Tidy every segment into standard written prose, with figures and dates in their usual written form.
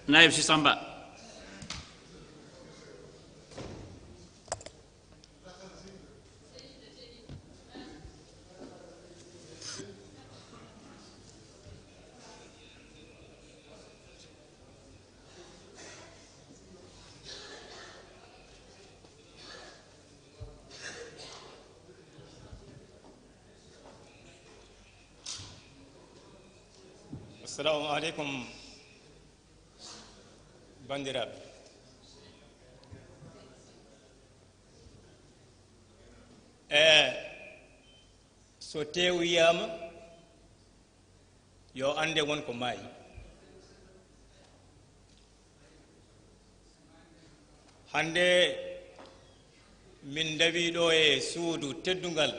naib si Samba. Assalamu alaikum bandiraɓe. So tewiyama yo ande wonko maayi. Hande min dawi ɗo e suudu teddungal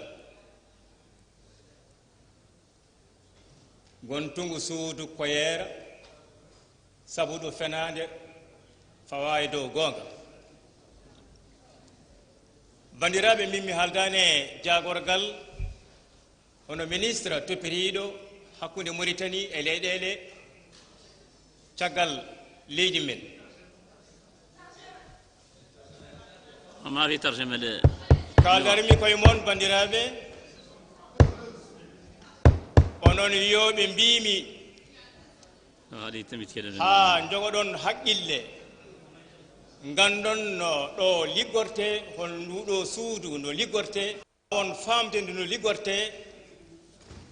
gontungu suudu koyeera sabu ɗo fenade fawayi dow gonga. Bandiraɓe, min mi haaldani e jagorgal hono ministre toppitiɗo hakkude Mauritanie e leyɗele caggal leydi men. Kaldarmi koye moon bandiraɓe, onon wiyoɓe mbimi ha jogoɗon haqqille gandon no ɗo liggorte, hol nduɗo suudu no liggorte, on famde ndu no liggorte,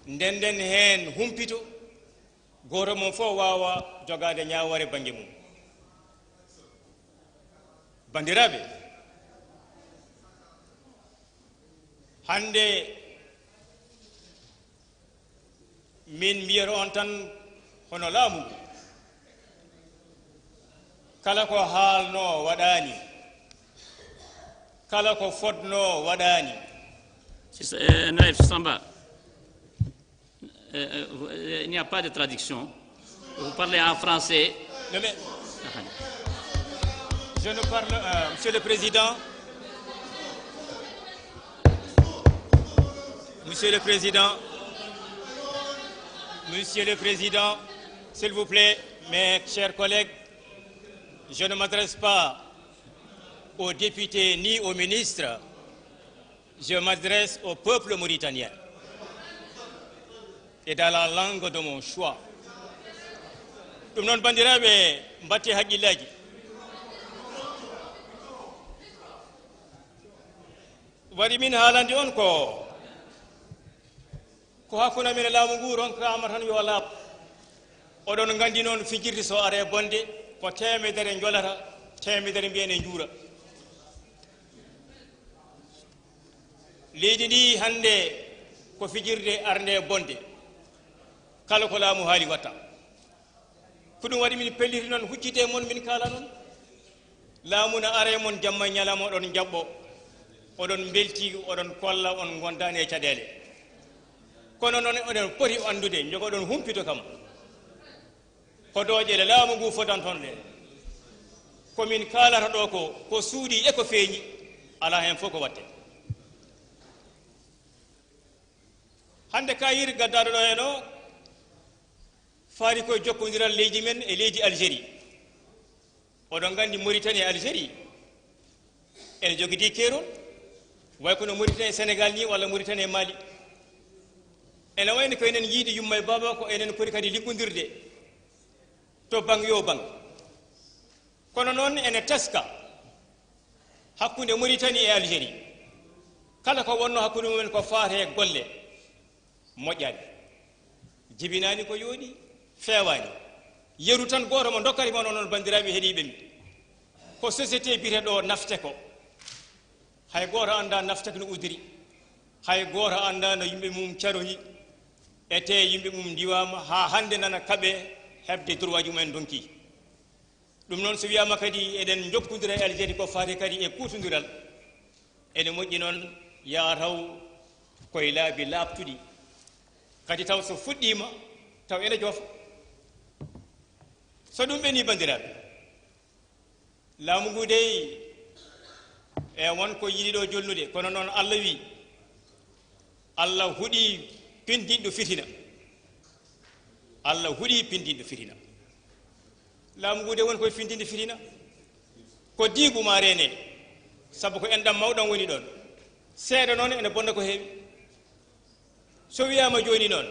ndenden hen humpito goto mon fof wawa jogade ñawore banggue mum. Bandiraɓe, hande min mbiyata on tan hono laamu ngu kala ko haalno waɗani, kala ko fotno waɗani. Naïf Samba, il n'y a pas de traduction. Vous parlez en français. Non, mais je ne parle, Monsieur le Président. Monsieur le Président, s'il vous plaît, mes chers collègues, je ne m'adresse pas aux députés ni aux ministres, je m'adresse au peuple mauritanien et dans la langue de mon choix. Ɗum noon bandiraɓe mbatti haqqillaji. Waɗi min haalande on ko hakkude men e laamu ngu ronkama tan yo laaɓ. Oɗon gandi noon fijirde so are bonde ko temedere jolata, temedere mbiyen e juura. Leydi ndi hande ko fijirde arde bonde, kala ko laamu haali watta. Ko ɗum waɗi min pelliti noon huccide mon min kala noon laamu na are mon jamma ñalama oɗon jaɓɓo, oɗon belti, oɗon kolla on gondani e caɗele. Kono noon oɗon poti andude jogoɗon humpito kam ko dooƴele laamu ngu fotanton ɗe. Komin kalata ɗo ko suuɗi e ko feeñi, ala hen fof ko watte. Hande kayiri gaddaɗo ɗo hen o faari koye jokkodiral leydi men e leydi Algérie. Oɗon gandi Mauritanie e Algérie ene jogidi keerol way kono Mauritanie e Sénégal ni walla Mauritanie e Mali. Ene wayno ko enen yiide yumma e baba ko enen poti kadi liggodirde to bang yo bang. Kono noon ene teska hakkunde Mauritanie e Algérie, kala ko wonno hakkunde mumen ko faate golle moƴƴani, jibinani ko yooɗi, feewani. Yeru tan goto mo dokkari mon onon bandiraɓe heeɗiɓe mi ko société biteɗo nafte ko, hay goto anda nafte ko no udiri, hay goto anda no yimɓe mum caroyi, ete yimɓe mum diwama ha hande nana kaɓe hebde droit ji mumen donki. ɗum noon so wiyama kadi eɗen jokkodira e Algérie ko faati kadi e kutodiral, ene moƴƴi noon yataw koye laabi laaɓtuɗi, kadi taw so fuɗɗima taw ene joofa. So ɗum ɓeni bandiraɓe, laamu ngu dey e wonko yiɗi ɗo jolnude, kono noon Allah wi Allah huuɗi pindiɗɗo fitina, Allah huuɗi pindiɗɗo fitina. laamu ngu de woni koye findinde fitina ko diigu ma rene sabu ko enɗam mawɗam woni ɗon seeɗa noon ene bonna ko heewi so wiyama joni noon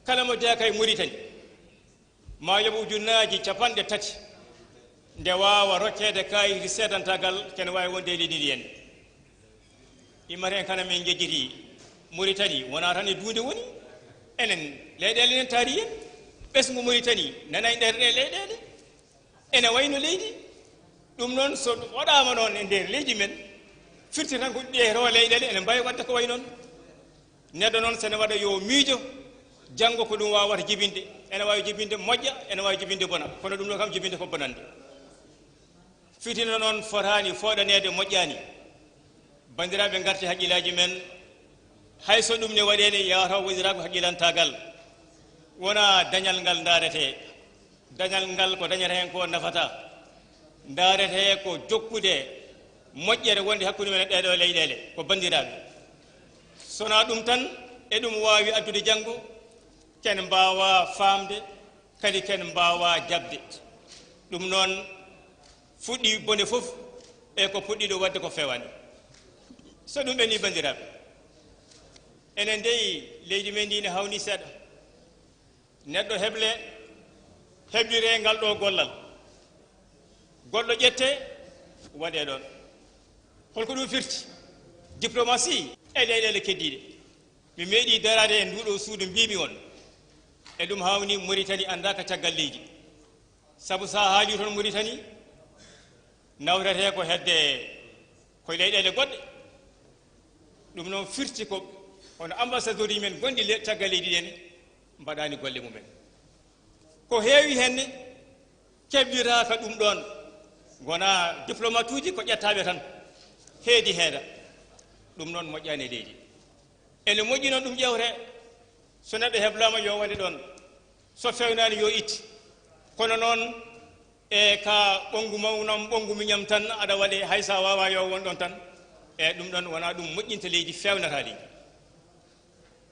kala mo deeka e Mauritanie ma yoɓ ujunnaji 30 nde wawa rokkede kayiti seedantagal kene wawi wonde e leydi ndi henne immata en kana min jejjiti Mauritanie wona tan e duunde woni enen leyɗele nen taari hen ɓesgu Mauritanie nana e nder ɗe leyɗele ene wayno leydi ɗum noon so waɗama noon e nder leydi men firti tan ko ɗeero leyɗele ene mbawi wadde ko way noon neɗɗo noon sene waɗa yo miijo janggo ko ɗum wawata jibinde ene wawi jibinde moƴƴa ene wawi jibinde bona kono ɗum ɗo kam jibinde ko bonande fitina noon fotani fooɗanede moƴƴani bandiraɓe garti haqqillaji men hayso ɗum ne waɗene yawata wonirago haqqilantagal wona dañal ngal daarete dañal ngal ko dañata hen ko nafata daarete ko jokkude moƴƴere wonde hakkude men ɗeɗo leyɗele ko bandiraɓe sona ɗum tan e ɗum wawi addude janggo ken mbawa famde kadi ken mbawa jabde ɗum noon fuɗɗi bone fof e ko puɗɗiɗo wadde ko fewani so ɗum ɓenni bandiraɓe enen ndeyi leydi men ndi ne hawni seeɗa neɗɗo heɓlire ngal ɗo gollal goɗɗo ƴette waɗe ɗon holko ɗum firti diplomatie e leyɗele keddiɗe mi meeɗi darade e nduɗo suudu mbimi on e ɗum hawni Mauritanie andaka caggal leydi sabu sa haali toon Mauritanie nawrete ko hedde koye leyɗele goɗɗe ɗum noon firti ko hono ambassadeur men gonɗi caggal leydi ɗen mbaɗani golle mumen ko heewi henne keɓɓiraka ɗum ɗon gona diplomate uji ko ƴettaɓe tan heedi heeda ɗum noon moƴƴani e leydi ene moƴƴi noon ɗum ƴewre so neɗɗo heblama yo waɗe ɗon so fewnani yo itti kono noon e ka ɓongu mawnam ɓongu miñam tan aɗa waɗe haysa wawa yo won ɗon tan e ɗum ɗon wona ɗum moƴƴinta leydi fewnata leydi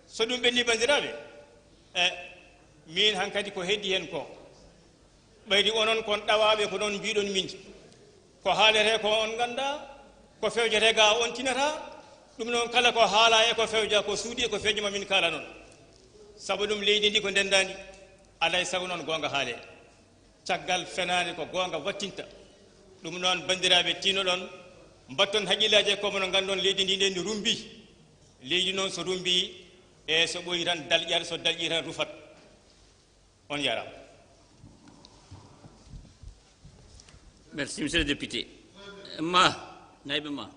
so ɗum ɓenni bandiraɓe e min hankkadi ko heddi hen ko ɓaydi onon kon ɗawaɓe ko noon mbiɗon min ko haalete ko on ganda ko fewjete ga on tinata ɗum noon kala ko haala e ko fewja ko suudi e ko fejjuma min kala noon sabu ɗum leydi ndi ko ndendandi alay sago noon gonga haale caggal fenani ko gonga wattinta ɗum noon bandiraɓe tinoɗon mbatton haqqillaji e komono gandon leydi ndi ndi rumbi leydi noon so rumbi e so ɓoyi tan dalƴat so dalƴi tan rufat on jarama. Merci monsieur le député. Ma naïbe ma